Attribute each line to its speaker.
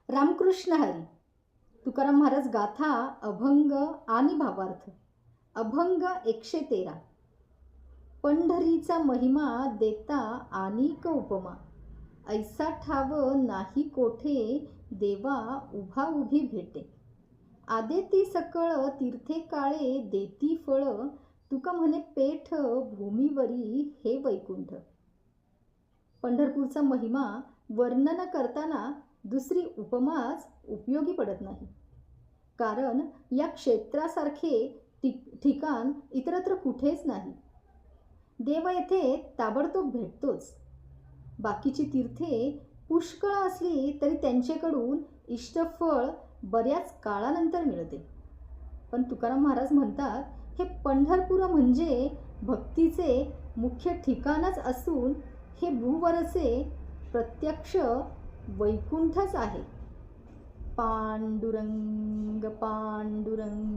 Speaker 1: रामकृष्ण हरी. तुकाराम महाराज गाथा अभंग आणि भावार्थ. अभंग 113. पंढरीचा महिमा देता अनेक उपमा, ऐसा ठाव नाही कोठे देवा उभा उभी भेटे. आदेती सकळ तीर्थे काळे देती फळ, तुका म्हणे पेठ भूमीवरी हे वैकुंठ. पंढरपूरचा महिमा वर्णन करताना दुसरी उपमाच उपयोगी पडत नाही, कारण या क्षेत्रासारखे ठिकाण इतरत्र कुठेच नाही. देव येथे ताबडतोब भेटतोच. बाकीची तीर्थे पुष्कळ असली तरी त्यांच्याकडून इष्टफळ बऱ्याच काळानंतर मिळते. पण तुकाराम महाराज म्हणतात, हे पंढरपूर म्हणजे भक्तीचे मुख्य ठिकाणच असून हे भूवरचे प्रत्यक्ष वैकुंठच आहे. पांडुरंग पांडुरंग.